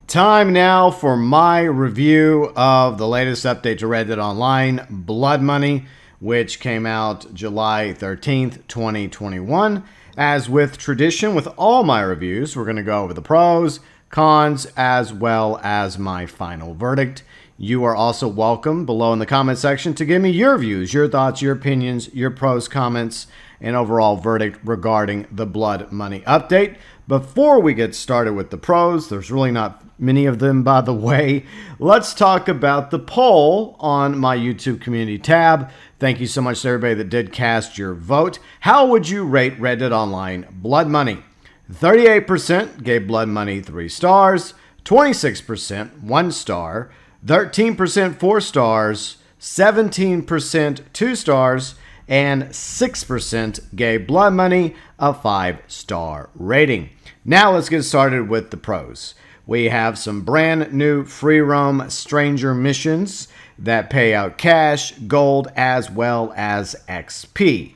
Time now for my review of the latest update to Red Dead Online, Blood Money, which came out July 13th, 2021. As with tradition with all my reviews, we're going to go over the pros, cons, as well as my final verdict. You are also welcome below in the comment section to give me your views, your thoughts, your opinions, your pros, comments, and overall verdict regarding the Blood Money update. Before we get started with the pros, there's really not many of them, by the way. Let's talk about the poll on my YouTube community tab. Thank you so much to everybody that did cast your vote. How would you rate Red Dead Online Blood Money? 38% gave Blood Money 3 stars, 26% 1 star, 13% 4 stars, 17% 2 stars, and 6% gave Blood Money a 5-star rating. Now let's get started with the pros. We have some brand new free roam stranger missions that pay out cash, gold, as well as XP.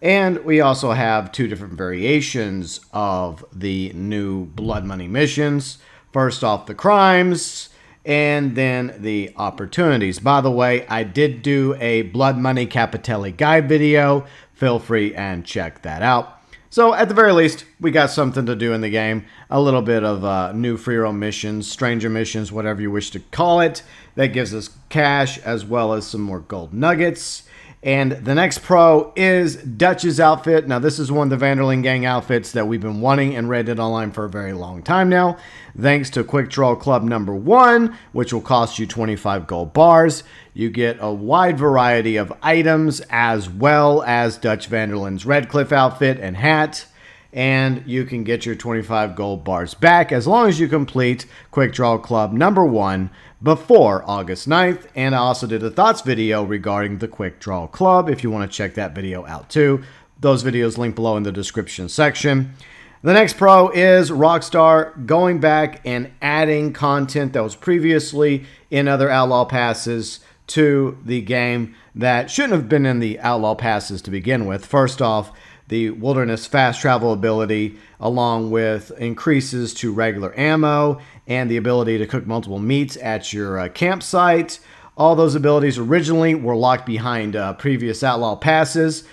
And we also have 2 different variations of the new Blood Money missions. First off, the crimes, and then the opportunities. By the way, I did do a Blood Money Capitelli guide video. Feel free and check that out. So at the very least, we got something to do in the game. A little bit of new free roam missions, stranger missions, whatever you wish to call it. That gives us cash as well as some more gold nuggets. And the next pro is Dutch's outfit. Now, this is one of the Vanderling Gang outfits that we've been wanting in Red Dead Online for a very long time now. Thanks to Quick Draw Club number 1, which will cost you 25 gold bars. You get a wide variety of items as well as Dutch Vanderling's Redcliffe outfit and hat. And you can get your 25 gold bars back as long as you complete Quick Draw Club number 1 before August 9th. And I also did a thoughts video regarding the Quick Draw Club if you want to check that video out too. Those videos linked below in the description section. The next pro is Rockstar going back and adding content that was previously in other Outlaw Passes to the game that shouldn't have been in the Outlaw Passes to begin with. First off, the Wilderness fast travel ability, along with increases to regular ammo and the ability to cook multiple meats at your campsite. All those abilities originally were locked behind previous Outlaw Passes.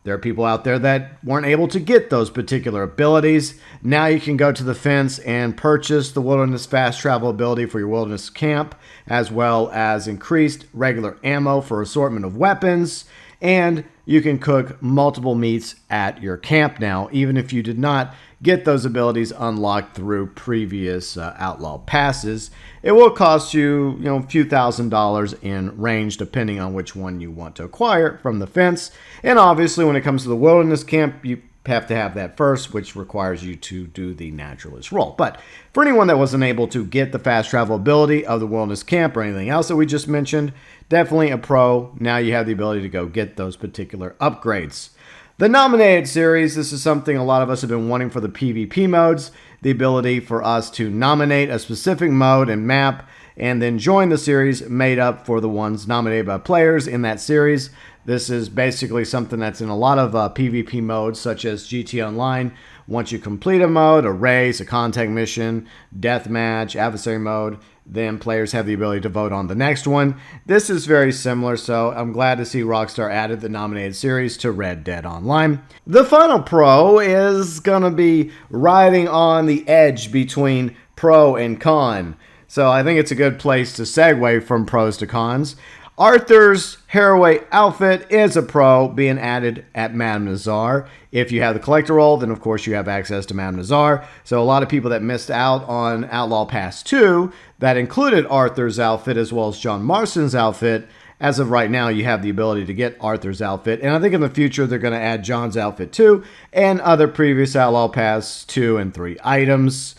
There are people out there that weren't able to get those particular abilities. Now you can go to the fence and purchase the Wilderness fast travel ability for your Wilderness camp, as well as increased regular ammo for assortment of weapons. And you can cook multiple meats at your camp now, even if you did not get those abilities unlocked through previous Outlaw Passes. It will cost you, a few $1,000s in range, depending on which one you want to acquire from the fence. And obviously, when it comes to the Wilderness camp, you have to have that first, which requires you to do the naturalist role. But for anyone that wasn't able to get the fast travel ability of the Wilderness camp or anything else that we just mentioned, definitely a pro. Now you have the ability to go get those particular upgrades. The nominated series, this is something a lot of us have been wanting for the PvP modes, the ability for us to nominate a specific mode and map and then join the series made up for the ones nominated by players in that series. This is basically something that's in a lot of PvP modes, such as GT Online. Once you complete a mode, a race, a contact mission, deathmatch, adversary mode, then players have the ability to vote on the next one. This is very similar, so I'm glad to see Rockstar added the nominated series to Red Dead Online. The final pro is going to be riding on the edge between pro and con. So I think it's a good place to segue from pros to cons. Arthur's Haraway outfit is a pro being added at Madame Nazar. If you have the collector role, then of course you have access to Madame Nazar. So a lot of people that missed out on Outlaw Pass 2 that included Arthur's outfit as well as John Marston's outfit, as of right now you have the ability to get Arthur's outfit. And I think in the future they're going to add John's outfit too and other previous Outlaw Pass 2 and 3 items.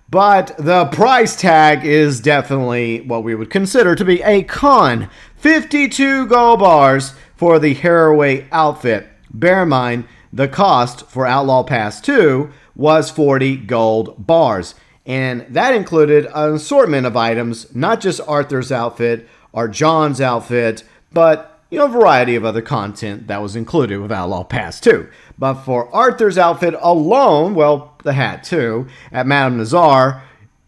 But the price tag is definitely what we would consider to be a con. 52 gold bars for the Haraway outfit. Bear in mind, the cost for Outlaw Pass 2 was 40 gold bars. And that included an assortment of items, not just Arthur's outfit or John's outfit, but a variety of other content that was included with Outlaw Pass 2. But for Arthur's outfit alone, well, the hat too, at Madame Nazar,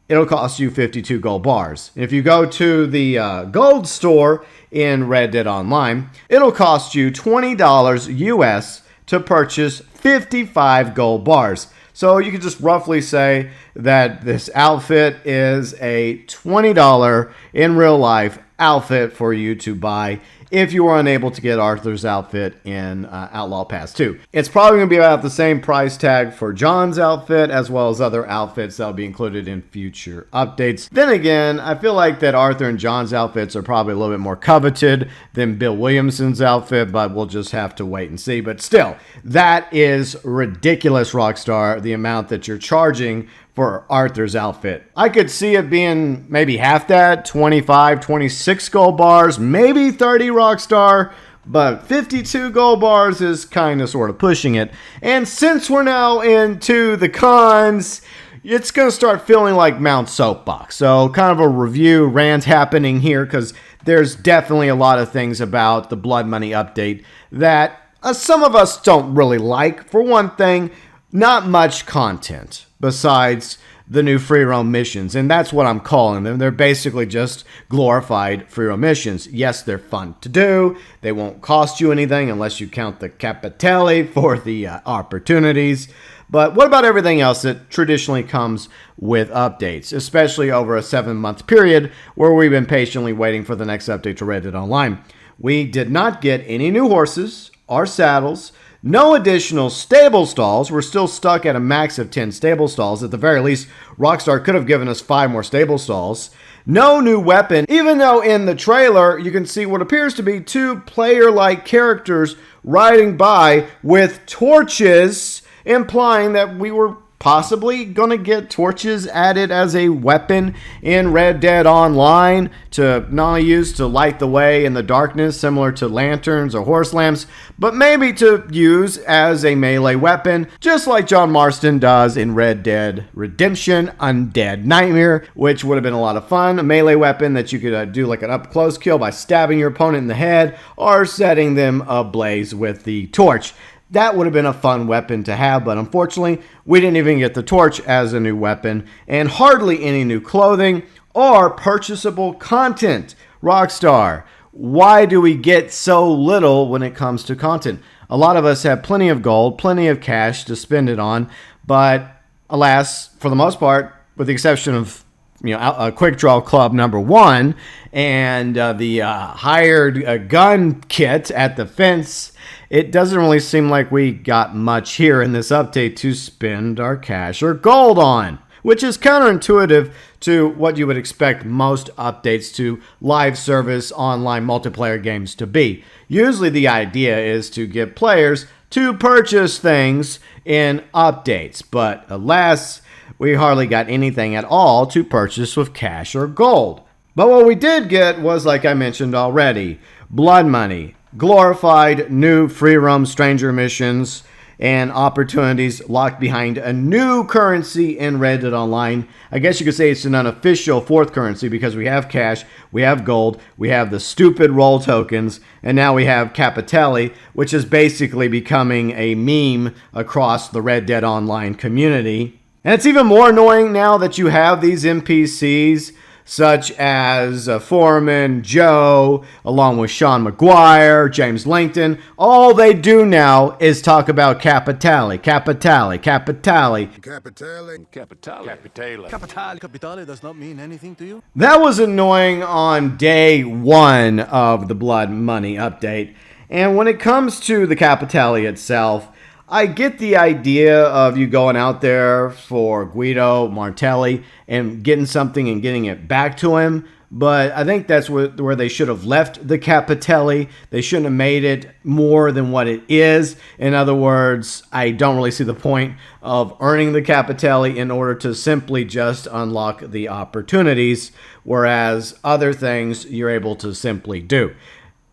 it'll cost you 52 gold bars. If you go to the gold store in Red Dead Online, it'll cost you $20 US to purchase 55 gold bars. So you could just roughly say that this outfit is a $20 in real life outfit for you to buy if you were unable to get Arthur's outfit in Outlaw Pass 2. It's probably going to be about the same price tag for John's outfit as well as other outfits that will be included in future updates. Then again, I feel like that Arthur and John's outfits are probably a little bit more coveted than Bill Williamson's outfit, but we'll just have to wait and see. But still, that is ridiculous, Rockstar, the amount that you're charging for Arthur's outfit. I could see it being maybe half that, 25, 26 gold bars, maybe 30 Rockstar, but 52 gold bars is kind of sort of pushing it. And since we're now into the cons, it's going to start feeling like Mount Soapbox. So kind of a review rant happening here because there's definitely a lot of things about the Blood Money update that some of us don't really like. For one thing, not much content besides the new free roam missions, and that's what I'm calling them. They're basically just glorified free roam missions. Yes, they're fun to do. They won't cost you anything unless you count the capitelli for the opportunities. But what about everything else that traditionally comes with updates, especially over a 7-month period where we've been patiently waiting for the next update to Red Dead Online? We did not get any new horses or saddles. No additional stable stalls. We're still stuck at a max of 10 stable stalls. At the very least, Rockstar could have given us 5 more stable stalls. No new weapon, even though in the trailer you can see what appears to be 2 player-like characters riding by with torches, implying that we were possibly going to get torches added as a weapon in Red Dead Online to not only use to light the way in the darkness, similar to lanterns or horse lamps, but maybe to use as a melee weapon, just like John Marston does in Red Dead Redemption Undead Nightmare, which would have been a lot of fun. A melee weapon that you could do like an up-close kill by stabbing your opponent in the head or setting them ablaze with the torch. That would have been a fun weapon to have, but unfortunately, we didn't even get the torch as a new weapon, and hardly any new clothing or purchasable content. Rockstar, why do we get so little when it comes to content? A lot of us have plenty of gold, plenty of cash to spend it on, but alas, for the most part, with the exception of a Quick Draw Club number 1 and the hired gun kit at the fence, it doesn't really seem like we got much here in this update to spend our cash or gold on, which is counterintuitive to what you would expect most updates to live service online multiplayer games to be. Usually the idea is to get players to purchase things in updates, but alas, we hardly got anything at all to purchase with cash or gold. But what we did get was, like I mentioned already, Blood Money, glorified new free roam stranger missions, and opportunities locked behind a new currency in Red Dead Online. I guess you could say it's an unofficial 4th currency because we have cash, we have gold, we have the stupid roll tokens, and now we have capitelli, which is basically becoming a meme across the Red Dead Online community. And it's even more annoying now that you have these NPCs such as Foreman, Joe, along with Sean McGuire, James Langton. All they do now is talk about capitelli, capitelli, capitelli. Capitelli. Capitelli. Capitelli. Capitale. Capitale does not mean anything to you? That was annoying on day 1 of the Blood Money update. And when it comes to the capitelli itself, I get the idea of you going out there for Guido Martelli and getting something and getting it back to him, but I think that's where they should have left the capitelli. They shouldn't have made it more than what it is. In other words, I don't really see the point of earning the capitelli in order to simply just unlock the opportunities, whereas other things you're able to simply do.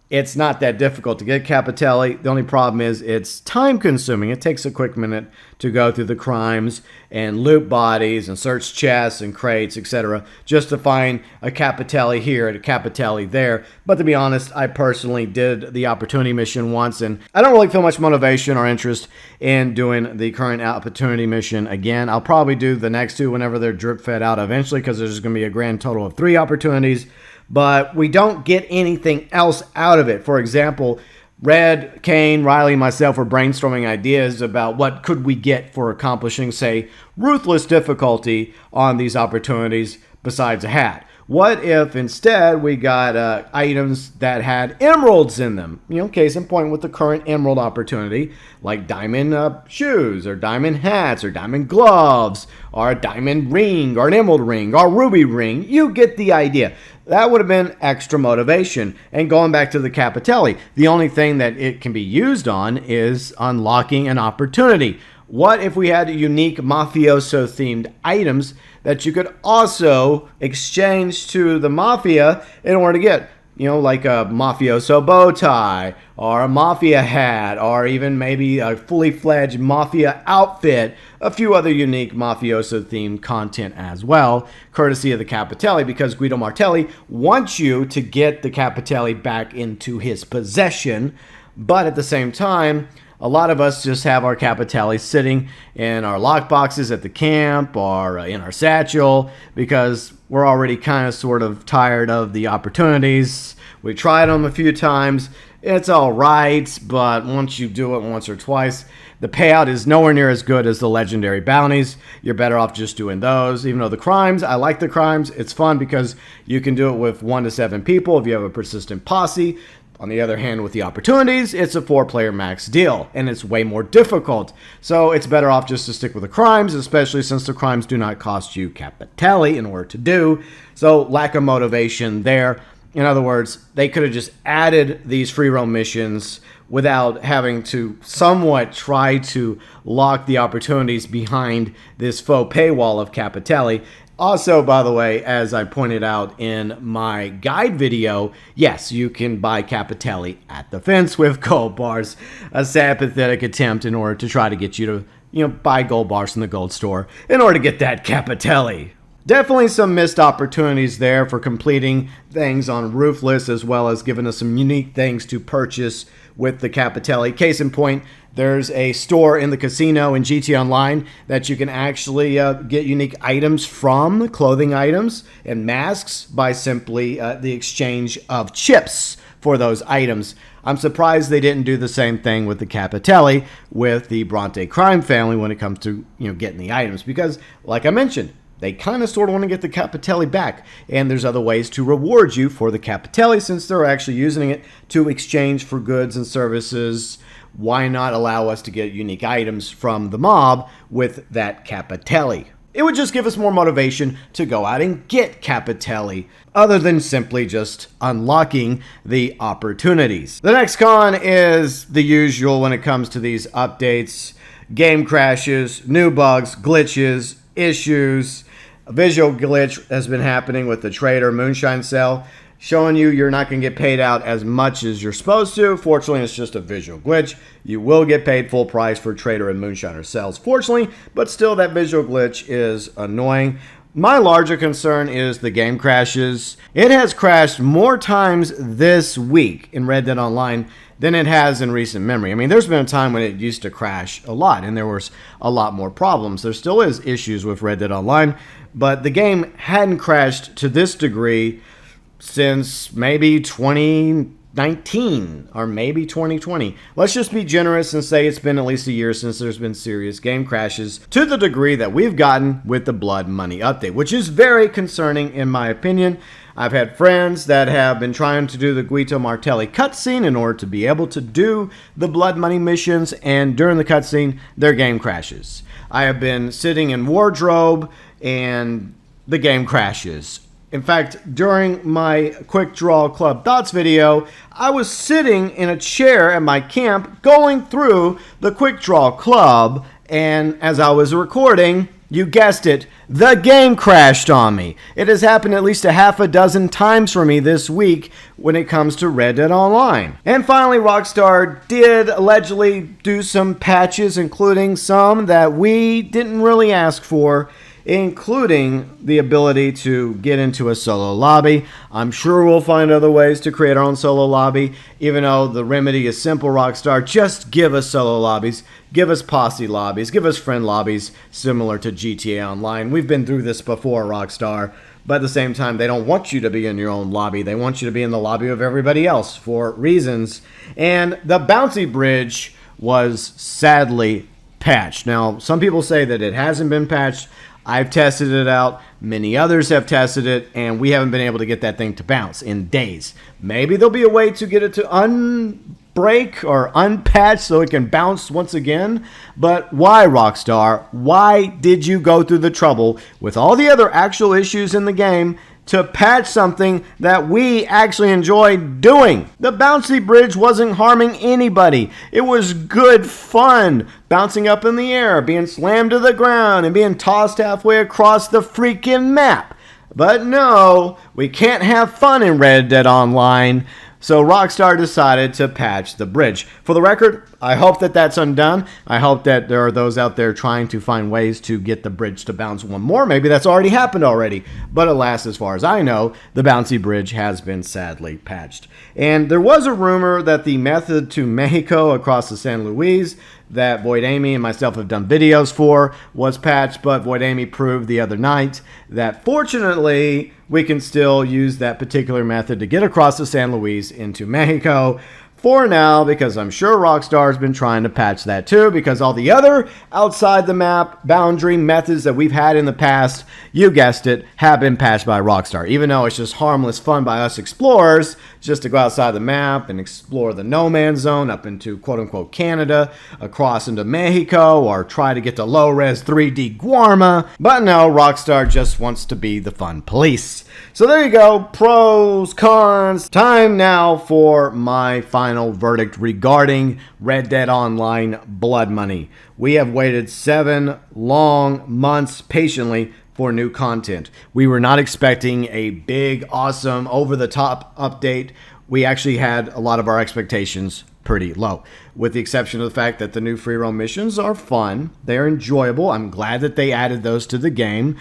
It's not that difficult to get capitelli. The only problem is it's time consuming. It takes a quick minute to go through the crimes and loot bodies and search chests and crates, etc., just to find a Capitelli here and a Capitelli there. But to be honest, I personally did the opportunity mission once, and I don't really feel much motivation or interest in doing the current opportunity mission again. I'll probably do the next two whenever they're drip fed out eventually, because there's going to be a grand total of 3 opportunities, but we don't get anything else out of it. For example, Red, Kane, Riley, and myself were brainstorming ideas about what could we get for accomplishing, say, ruthless difficulty on these opportunities besides a hat. What if instead we got items that had emeralds in them? You know, case in point with the current emerald opportunity, like diamond shoes, or diamond hats, or diamond gloves, or a diamond ring, or an emerald ring, or ruby ring. You get the idea. That would have been extra motivation. And going back to the Capitelli, the only thing that it can be used on is unlocking an opportunity. What if we had unique mafioso-themed items that you could also exchange to the mafia in order to get, you know, like a mafioso bow tie, or a mafia hat, or even maybe a fully fledged mafia outfit, a few other unique mafioso-themed content as well, courtesy of the Capitelli, because Guido Martelli wants you to get the Capitelli back into his possession, but at the same time, a lot of us just have our Capitelli sitting in our lockboxes at the camp or in our satchel because we're already kind of sort of tired of the opportunities. We tried them a few times. It's all right, but once you do it once or twice, the payout is nowhere near as good as the legendary bounties. You're better off just doing those. Even though the crimes, I like the crimes. It's fun because you can do it with 1 to 7 people if you have a persistent posse. On the other hand, with the opportunities, it's a 4-player max deal, and it's way more difficult. So it's better off just to stick with the crimes, especially since the crimes do not cost you Capitelli in order to do. So lack of motivation there. In other words, they could have just added these free roam missions without having to somewhat try to lock the opportunities behind this faux paywall of Capitelli. Also, by the way, as I pointed out in my guide video, yes, you can buy Capitelli at the fence with gold bars. A sad, pathetic attempt in order to try to get you to, buy gold bars from the gold store in order to get that Capitelli. Definitely some missed opportunities there for completing things on Ruthless, as well as giving us some unique things to purchase with the Capitelli. Case in point, there's a store in the casino in GTA Online that you can actually get unique items from, clothing items and masks, by simply the exchange of chips for those items. I'm surprised they didn't do the same thing with the Capitelli with the Bronte crime family when it comes to getting the items, because like I mentioned, they kind of sort of want to get the Capitelli back, and there's other ways to reward you for the Capitelli since they're actually using it to exchange for goods and services. Why not allow us to get unique items from the mob with that Capitelli? It would just give us more motivation to go out and get Capitelli, other than simply just unlocking the opportunities. The next con is the usual when it comes to these updates: game crashes, new bugs, glitches, issues. A visual glitch has been happening with the Trader Moonshine sale, showing you're not going to get paid out as much as you're supposed to. Fortunately, it's just a visual glitch. You will get paid full price for Trader and Moonshiner sales, fortunately, but still that visual glitch is annoying. My larger concern is the game crashes. It has crashed more times this week in Red Dead Online than it has in recent memory. I mean, there's been a time when it used to crash a lot and there was a lot more problems. There still is issues with Red Dead Online, but the game hadn't crashed to this degree since maybe 2019 or maybe 2020. Let's just be generous and say it's been at least a year since there's been serious game crashes to the degree that we've gotten with the Blood Money update, which is very concerning in my opinion. I've had friends that have been trying to do the Guido Martelli cutscene in order to be able to do the Blood Money missions, and during the cutscene, their game crashes. I have been sitting in wardrobe and the game crashes. In fact, during my Quick Draw Club Thoughts video, I was sitting in a chair at my camp going through the Quick Draw Club, and as I was recording, You guessed it, the game crashed on me. It has happened at least a half a dozen times for me this week when it comes to Red Dead Online. And finally, Rockstar did allegedly do some patches, including some that we didn't really ask for, including the ability to get into a solo lobby. I'm sure we'll find other ways to create our own solo lobby, even though the remedy is simple, Rockstar. Just give us solo lobbies, give us posse lobbies, give us friend lobbies, similar to GTA Online. We've been through this before, Rockstar. But at the same time, they don't want you to be in your own lobby. They want you to be in the lobby of everybody else for reasons. And the bouncy bridge was sadly patched. Now, some people say that it hasn't been patched. I've tested it out. Many others have tested it, and we haven't been able to get that thing to bounce in days. Maybe there'll be a way to get it to unbreak or unpatch so it can bounce once again. But why, Rockstar? Why did you go through the trouble with all the other actual issues in the game to patch something that we actually enjoyed doing? The bouncy bridge wasn't harming anybody. It was good fun. Bouncing up in the air, being slammed to the ground, and being tossed halfway across the freaking map. But no, we can't have fun in Red Dead Online. So Rockstar decided to patch the bridge. For the record, I hope that that's undone. I hope that there are those out there trying to find ways to get the bridge to bounce one more. Maybe that's already happened already. But alas, as far as I know, the bouncy bridge has been sadly patched. And there was a rumor that the method to Mexico across the San Luis that Void Amy and myself have done videos for was patched, but Void Amy proved the other night that fortunately we can still use that particular method to get across the San Luis into Mexico for now, because I'm sure Rockstar's been trying to patch that too, because all the other outside the map boundary methods that we've had in the past, you guessed it, have been patched by Rockstar. Even though it's just harmless fun by us explorers, just to go outside the map and explore the no man's zone up into quote-unquote Canada, across into Mexico, or try to get to low-res 3D Guarma. But no, Rockstar just wants to be the fun police. So there you go, pros, cons. Time now for my final verdict regarding Red Dead Online Blood Money. We have waited 7 long months patiently for new content. We were not expecting a big, awesome, over-the-top update. We actually had a lot of our expectations pretty low, with the exception of the fact that the new free roam missions are fun. They're enjoyable. I'm glad that they added those to the game.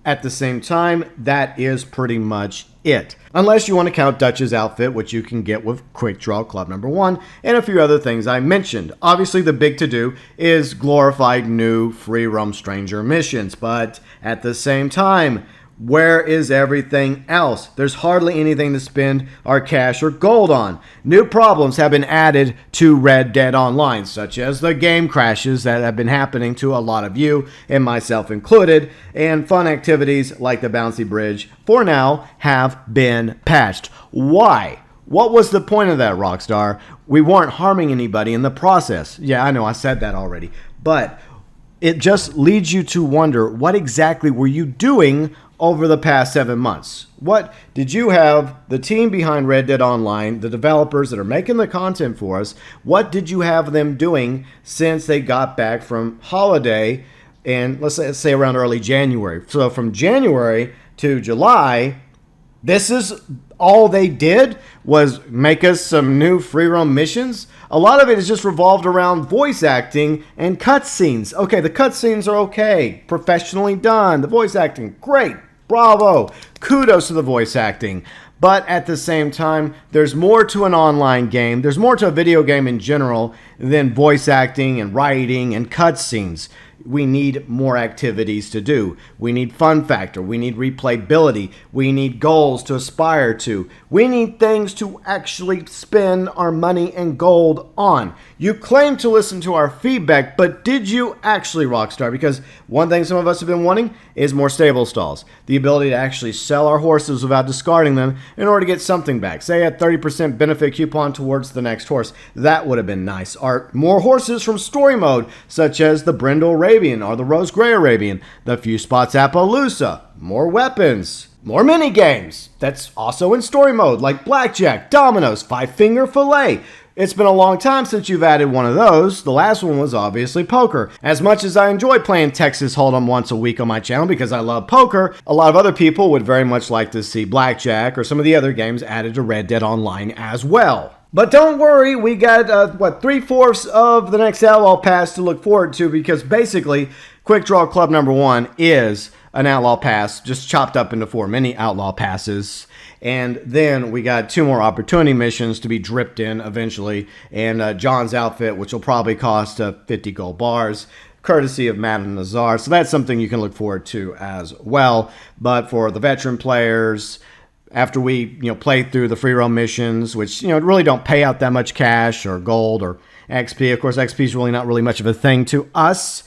At the same time, that is pretty much it. Unless you want to count Dutch's outfit, which you can get with Quick Draw Club number 1, and a few other things I mentioned. Obviously, the big to-do is glorified new free roam stranger missions, but at the same time, where is everything else? There's hardly anything to spend our cash or gold on. New problems have been added to Red Dead Online, such as the game crashes that have been happening to a lot of you, and myself included, and fun activities like the bouncy bridge, for now, have been patched. Why? What was the point of that, Rockstar? We weren't harming anybody in the process. Yeah, I know, I said that already. But it just leads you to wonder, what exactly were you doing over the past 7 months? What did you have the team behind Red Dead Online, the developers that are making the content for us, what did you have them doing since they got back from holiday, and let's say around early January? So from January to July, this is all they did was make us some new free roam missions. A lot of it is just revolved around voice acting and cutscenes. Okay, the cutscenes are okay, professionally done. The voice acting, great, bravo, kudos to the voice acting. But at the same time, there's more to an online game. There's more to a video game in general than voice acting and writing and cutscenes. We need more activities to do. We need fun factor. We need replayability. We need goals to aspire to. We need things to actually spend our money and gold on. You claim to listen to our feedback, but did you actually, Rockstar? Because one thing some of us have been wanting is more stable stalls. The ability to actually sell our horses without discarding them in order to get something back. Say a 30% benefit coupon towards the next horse. That would have been nice. Or more horses from story mode, such as the Brindle Arabian or the Rose Gray Arabian, the Few Spots Appaloosa, more weapons, more mini games that's also in story mode, like Blackjack, Dominoes, Five Finger Filet. It's been a long time since you've added one of those. The last one was obviously poker. As much as I enjoy playing Texas Hold'em once a week on my channel because I love poker, a lot of other people would very much like to see blackjack or some of the other games added to Red Dead Online as well. But don't worry, we got, 3/4 of the next Outlaw Pass to look forward to, because basically, Quick Draw Club number 1 is an Outlaw Pass, just chopped up into 4 mini Outlaw Passes. And then we got 2 more opportunity missions to be dripped in eventually, and John's outfit, which will probably cost 50 gold bars, courtesy of Madame Nazar. So that's something you can look forward to as well. But for the veteran players, after we play through the free roam missions, which really don't pay out that much cash or gold or XP. Of course, XP is really not really much of a thing to us.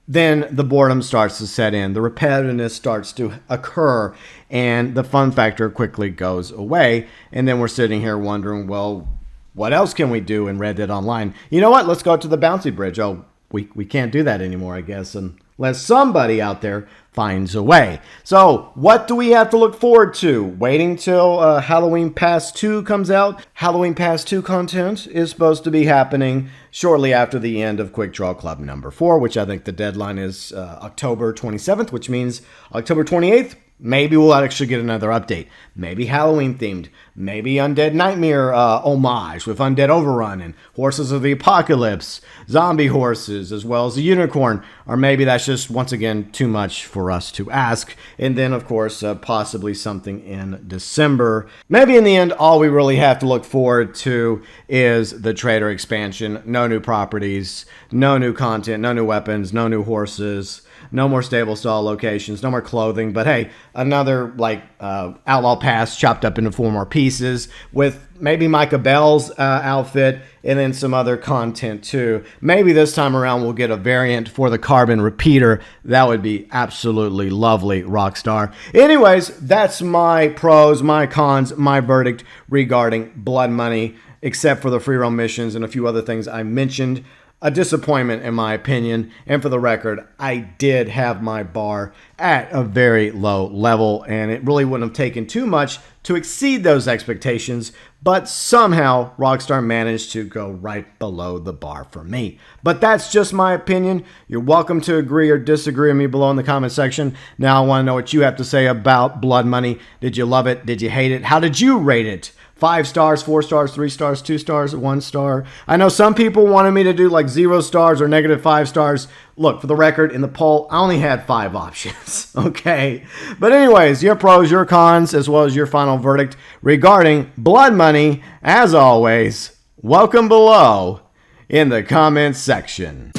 Then the boredom starts to set in, the repetitiveness starts to occur, and the fun factor quickly goes away. And then we're sitting here wondering, well, what else can we do in Red Dead Online? You know what? Let's go to the bouncy bridge. Oh, we can't do that anymore, I guess, unless somebody out there finds a way. So what do we have to look forward to? Waiting till Halloween Pass 2 comes out. Halloween Pass 2 content is supposed to be happening shortly after the end of Quick Draw Club number 4, which I think the deadline is October 27th, which means October 28th, maybe we'll actually get another update. Maybe Halloween themed. Maybe Undead Nightmare homage with Undead Overrun and Horses of the Apocalypse, zombie horses, as well as a unicorn. Or maybe that's just, once again, too much for us to ask. And then, of course, possibly something in December. Maybe in the end, all we really have to look forward to is the Trader expansion. No new properties, no new content, no new weapons, no new horses, no more stable stall locations, no more clothing. But hey, another Outlaw Pass chopped up into 4 more pieces with maybe Micah Bell's outfit and then some other content too. Maybe this time around we'll get a variant for the Carbon Repeater. That would be absolutely lovely, Rockstar. Anyways, that's my pros, my cons, my verdict regarding Blood Money, except for the free roam missions and a few other things I mentioned. A disappointment in my opinion, and for the record, I did have my bar at a very low level, and it really wouldn't have taken too much to exceed those expectations, but somehow Rockstar managed to go right below the bar for me. But that's just my opinion. You're welcome to agree or disagree with me below in the comment section. Now I want to know what you have to say about Blood Money. Did you love it? Did you hate it? How did you rate it? 5 stars, 4 stars, 3 stars, 2 stars, 1 star. I know some people wanted me to do like 0 stars or -5 stars. Look, for the record, in the poll, I only had 5 options, okay? But anyways, your pros, your cons, as well as your final verdict regarding Blood Money, as always, welcome below in the comments section.